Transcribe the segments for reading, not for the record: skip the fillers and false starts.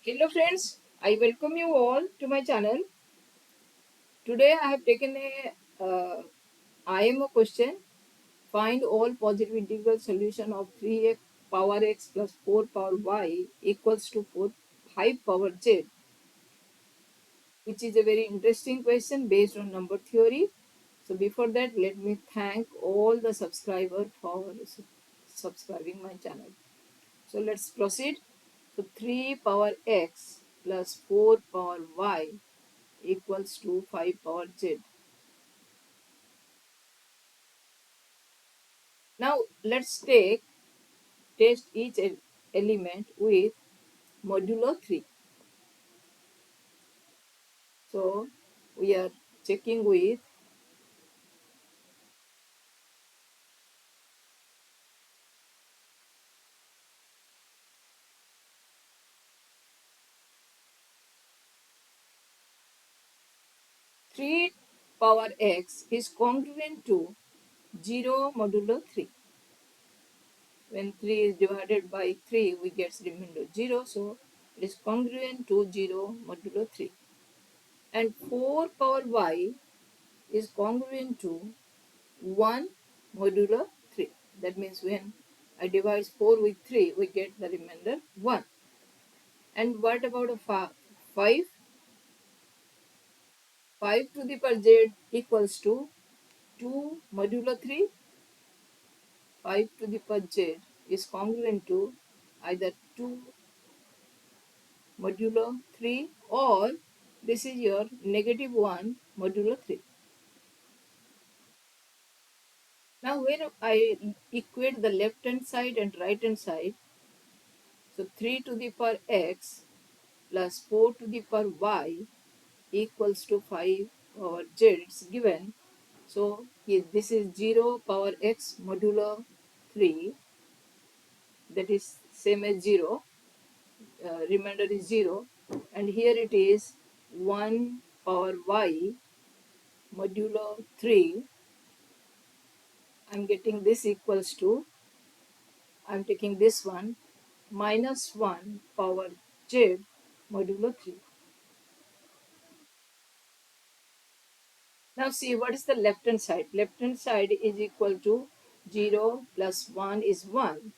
Hello friends, I welcome you all to my channel. Today I have taken a IMO question. Find all positive integral solution of 3x power x plus 4 power y equals to 5 power z, which is a very interesting question based on number theory. So before that, let me thank all the subscribers for subscribing my channel. So let's proceed. So 3 power x plus 4 power y equals to 5 power z. Now let's test each element with modulo 3. So we are checking with 3 power x is congruent to 0 modulo 3. When 3 is divided by 3, we get remainder 0. So it is congruent to 0 modulo 3. And 4 power y is congruent to 1 modulo 3. That means when I divide 4 with 3, we get the remainder 1. And what about a 5? 5 to the power z equals to 2 modulo 3. 5 to the power z is congruent to either 2 modulo 3 or this is your negative 1 modulo 3. Now when I equate the left hand side and right hand side, so 3 to the power x plus 4 to the power y equals to 5 power z, it's given. So here this is 0 power x modulo 3, that is same as 0, remainder is 0, and here it is 1 power y modulo 3. I'm getting this equals to, I'm taking this one, minus 1 power z modulo 3. Now see what is the left hand side. Left hand side is equal to 0 plus 1 is 1.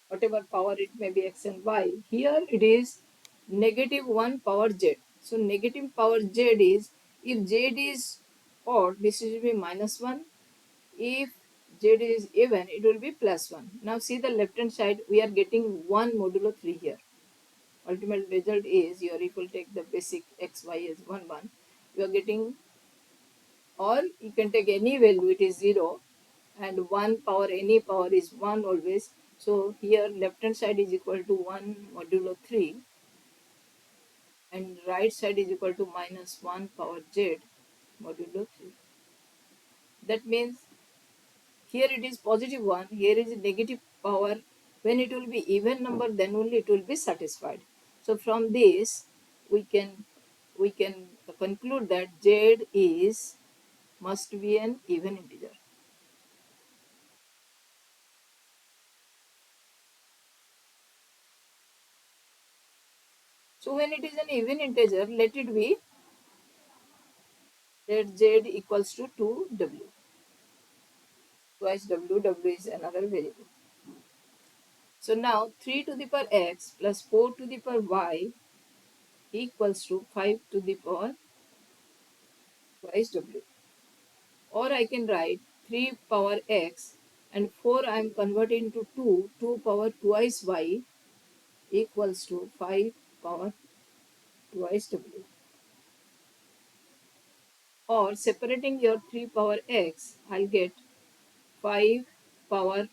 Whatever power it may be x and y. Here it is negative 1 power z. So negative power z is, if z is odd, this will be minus 1. If z is even, it will be plus 1. Now see the left hand side, we are getting 1 modulo 3 here. Ultimate result is your equal take the basic x, y as 1, 1. You are getting, or you can take any value, it is 0, and 1 power, any power is 1 always. So here left hand side is equal to 1 modulo 3 and right side is equal to minus 1 power z modulo 3. That means here it is positive 1, here is negative power. When it will be even number, then only it will be satisfied. So from this we can conclude that z is must be an even integer. So when it is an even integer, let it be that z equals to 2w. Twice w is another variable. So now 3 to the power x plus 4 to the power y equals to 5 to the power twice w. Or I can write 3 power x and 4 I am converting to 2 power twice y equals to 5 power twice w. Or separating your 3 power x, I'll get 5 power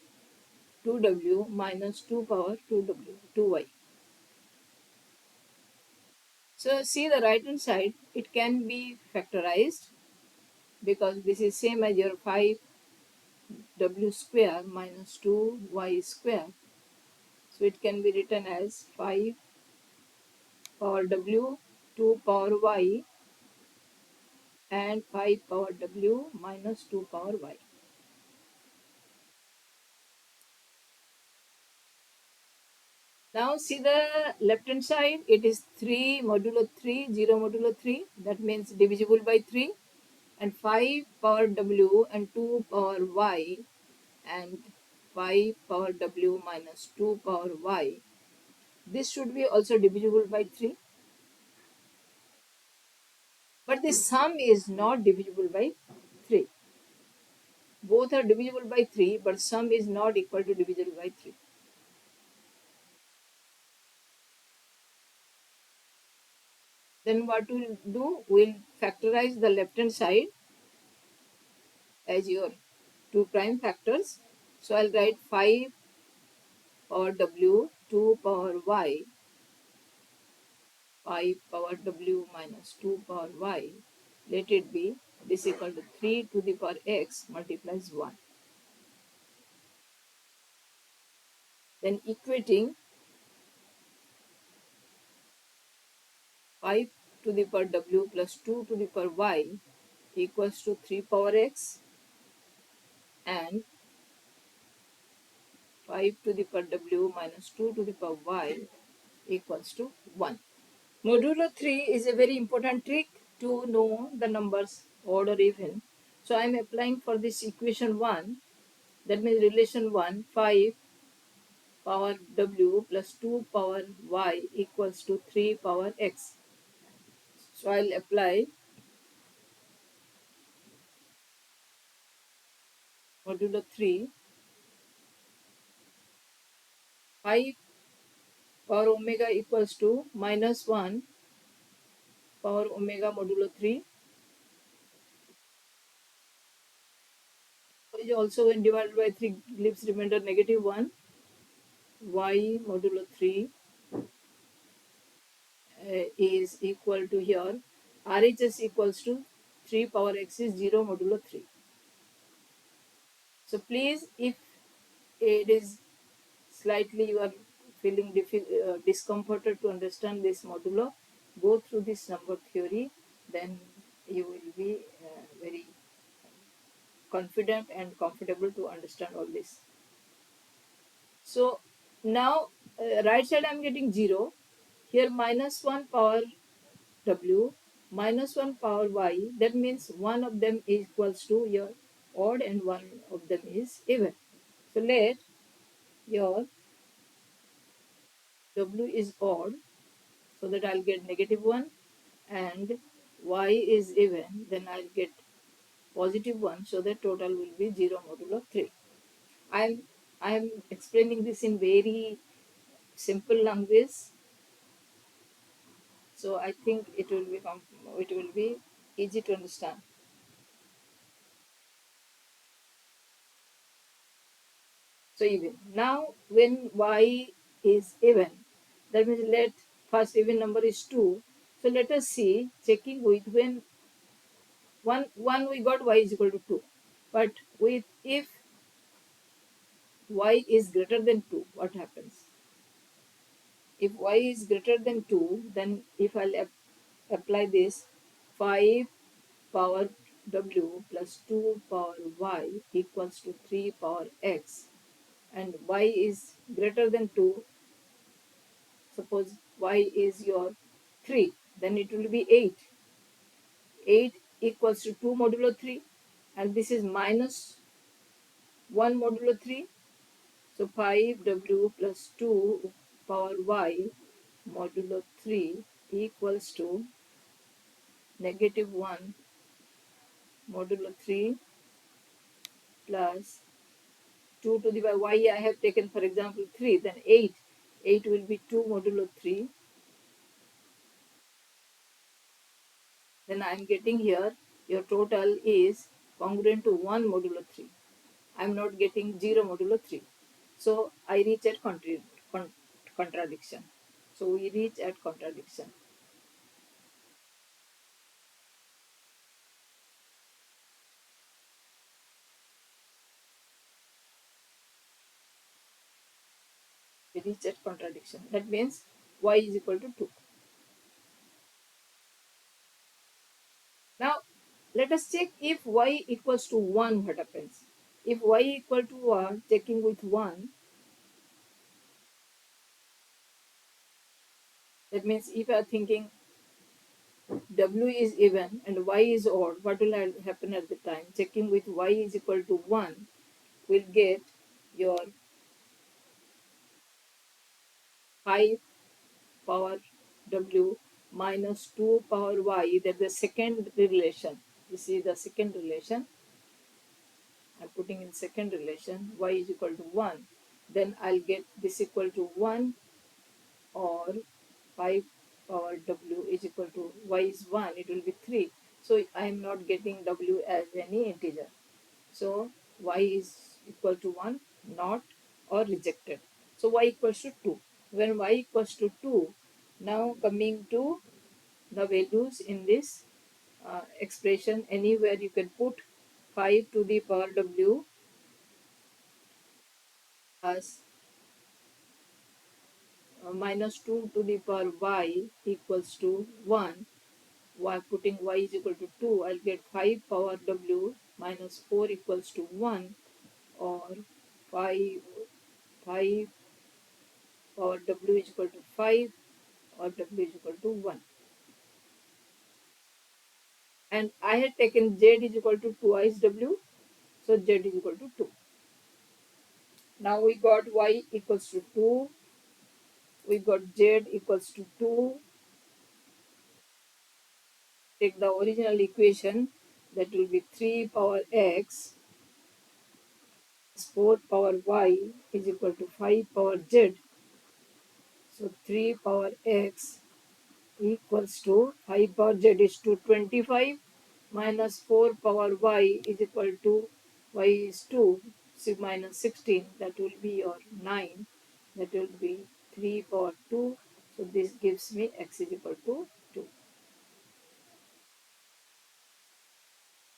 2w minus 2 power 2w, 2y. So see the right hand side, it can be factorized because this is same as your 5w square minus 2y square. So it can be written as 5 power w, 2 power y and 5 power w minus 2 power y. Now see the left hand side, it is 3 modulo 3, 0 modulo 3, that means divisible by 3, and 5 power w and 2 power y, and 5 power w minus 2 power y. This should be also divisible by 3, but the sum is not divisible by 3. Both are divisible by 3, but sum is not equal to divisible by 3. Then what we'll do, we'll factorize the left hand side as your 2 prime factors. So I'll write 5 power w, 2 power y, 5 power w minus 2 power y. Let it be, this equal to 3 to the power x multiplies 1. Then equating 5 to the power w plus 2 to the power y equals to 3 power x, and 5 to the power w minus 2 to the power y equals to 1. Modulo 3 is a very important trick to know the numbers odd or even. So I am applying for this equation 1, that means relation 1, 5 power w plus 2 power y equals to 3 power x. So I'll apply modulo 3, 5 power omega equals to minus 1 power omega modulo 3 is also when divided by 3 leaves remainder negative 1, y modulo 3 is equal to here RHS equals to 3 power x is 0 modulo 3. So please, if it is slightly you are feeling discomforted to understand this modulo, go through this number theory, then you will be very confident and comfortable to understand all this. So now right side I am getting 0, here minus 1 power w minus 1 power y, that means one of them is equals to your odd and one of them is even. So let your w is odd, so that I'll get negative 1, and y is even, then I'll get positive 1, so that total will be 0 modulo 3. I'm I'm explaining this in very simple language, so I think it will be easy to understand. So even now when y is even, that means let first even number is 2. So let us see checking with when one we got y is equal to 2, but with if y is greater than 2, what happens? If y is greater than 2, then if I'll apply this 5 power w plus 2 power y equals to 3 power x, and y is greater than 2, suppose y is your 3, then it will be 8. 8 equals to 2 modulo 3, and this is minus 1 modulo 3. So 5w plus 2 power y modulo 3 equals to negative 1 modulo 3 plus 2 to the power y I have taken for example 3, then 8. 8 will be 2 modulo 3. Then I am getting here your total is congruent to 1 modulo 3. I am not getting 0 modulo 3. So I reach at contradiction. So we reach at contradiction. We reach at contradiction. That means y is equal to 2. Now let us check if y equals to 1, what happens? If y equal to 1, checking with 1, That means if you are thinking W is even and Y is odd, what will happen at the time? Checking with Y is equal to 1 will get your 5 power W minus 2 power Y. That's the second relation. This is the second relation. I'm putting in second relation. Y is equal to 1. Then I'll get this equal to 1 or 5 power W is equal to Y is 1. It will be 3. So I am not getting W as any integer. So y is equal to 1, not or rejected. So y equals to 2. When y equals to 2, now coming to the values in this expression, anywhere you can put 5 to the power w as minus 2 to the power y equals to 1. While putting y is equal to 2, I'll get 5 power w minus 4 equals to 1 or 5 5 or w is equal to 5 or w is equal to 1. And I had taken z is equal to 2 w, so z is equal to 2. Now we got y equals to 2, we got z equals to 2. Take the original equation, that will be 3 power x is 4 power y is equal to 5 power z. So 3 power x equals to 5 power z is 225 minus 4 power y is equal to y is 2 minus 16, that will be your 9, that will be 3 power 2. So this gives me x is equal to 2.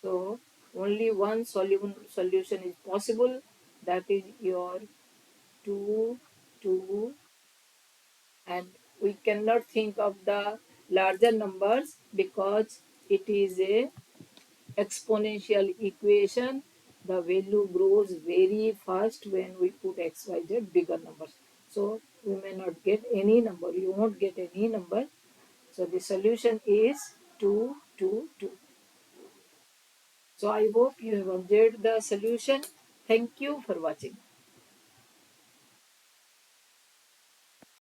So only one solution is possible, that is your 2 2, and we cannot think of the larger numbers because it is a exponential equation. The value grows very fast when we put x, y, z bigger numbers. So we may not get any number. You won't get any number. So the solution is 2, 2, 2. So I hope you have observed the solution. Thank you for watching.